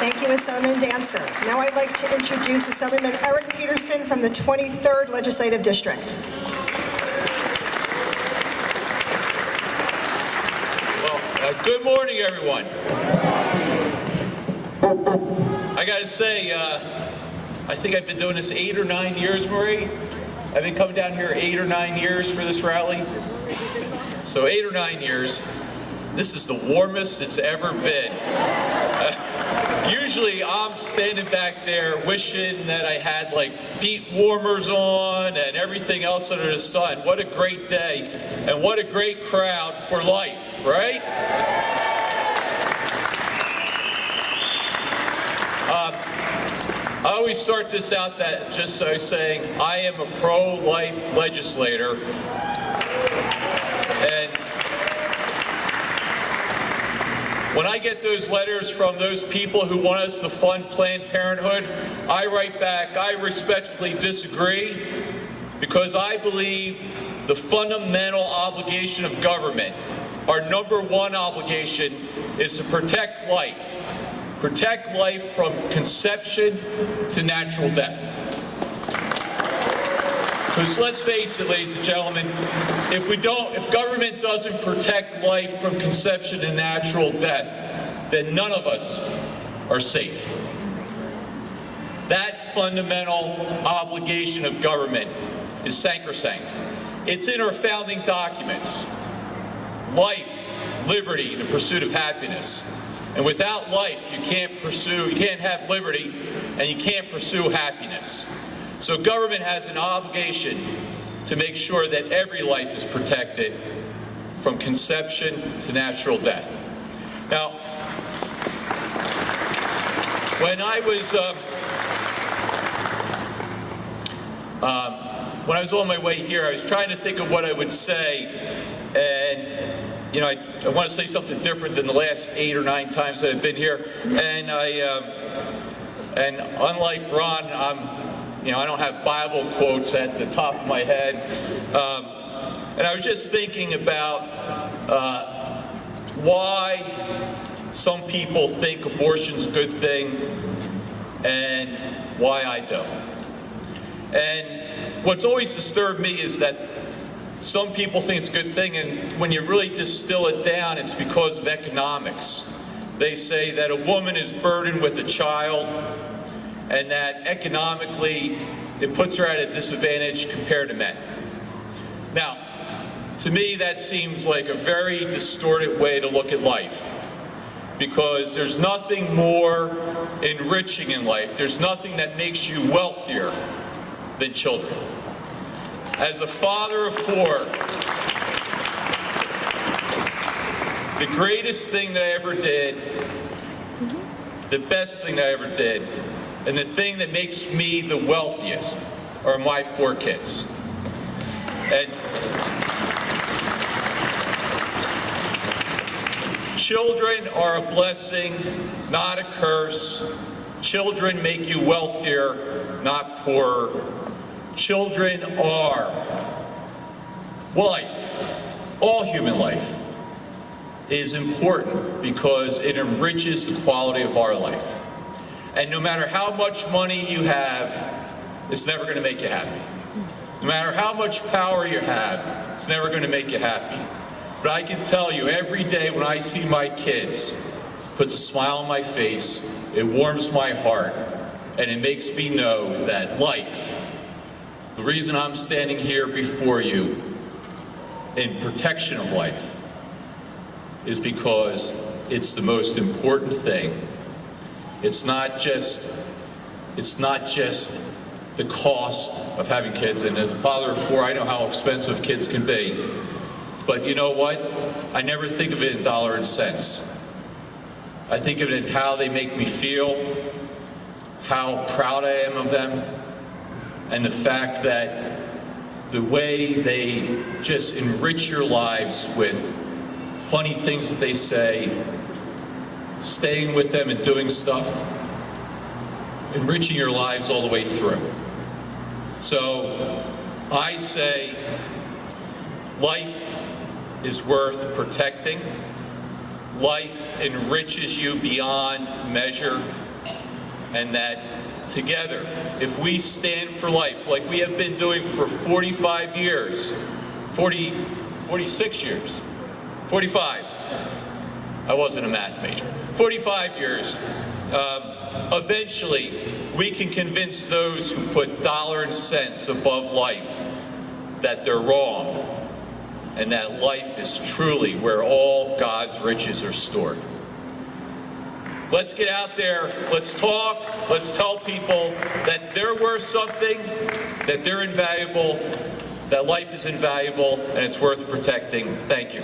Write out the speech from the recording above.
Thank you, Assemblyman Dancer. Now I'd like to introduce Assemblyman Eric Peterson from the 23rd Legislative District. Well, good morning, everyone. I gotta say, I think I've been doing this 8 or 9 years, Marie. I've been coming down here 8 or 9 years for this rally. So 8 or 9 years. This is the warmest it's ever been. Usually I'm standing back there wishing that I had like feet warmers on and everything else under the sun. What a great day and what a great crowd for life, right? I always start this out that just by saying I am a pro-life legislator, and when I get those letters from those people who want us to fund Planned Parenthood, I write back, I respectfully disagree, because I believe the fundamental obligation of government, our number one obligation, is to protect life. Protect life from conception to natural death. Because let's face it, ladies and gentlemen, if government doesn't protect life from conception to natural death, then none of us are safe. That fundamental obligation of government is sacrosanct. It's in our founding documents. Life, liberty, and the pursuit of happiness. And without life, you can't have liberty, and you can't pursue happiness. So government has an obligation to make sure that every life is protected from conception to natural death. Now, when I was on my way here, I was trying to think of what I would say, and you know, I want to say something different than the last 8 or 9 times that I've been here. And and unlike Ron, I don't have Bible quotes at the top of my head. And I was just thinking about why some people think abortion's a good thing and why I don't. And what's always disturbed me is that some people think it's a good thing, and when you really distill it down, it's because of economics. They say that a woman is burdened with a child, and that economically it puts her at a disadvantage compared to men. Now, to me, that seems like a very distorted way to look at life, because there's nothing more enriching in life. There's nothing that makes you wealthier than children. As a father of 4, the greatest thing that I ever did, the best thing that I ever did, and the thing that makes me the wealthiest are my 4 kids. And children are a blessing, not a curse. Children make you wealthier, not poorer. Children are life. All human life is important because it enriches the quality of our life. And no matter how much money you have, it's never going to make you happy. No matter how much power you have, it's never going to make you happy. But I can tell you, every day when I see my kids, it puts a smile on my face, it warms my heart, and it makes me know that life, the reason I'm standing here before you in protection of life, is because it's the most important thing. It's not just the cost of having kids, and as a father of 4, I know how expensive kids can be. But you know what? I never think of it in dollars and cents. I think of it in how they make me feel, how proud I am of them, and the fact that the way they just enrich your lives with funny things that they say, staying with them and doing stuff, enriching your lives all the way through. So I say life is worth protecting. Life enriches you beyond measure. and that together, if we stand for life like we have been doing for 45 years, 46 years, 45, I wasn't a math major, 45 years, eventually we can convince those who put dollar and cents above life that they're wrong, and that life is truly where all God's riches are stored. Let's get out there, let's talk, let's tell people that they're worth something, that they're invaluable, that life is invaluable, and it's worth protecting. Thank you.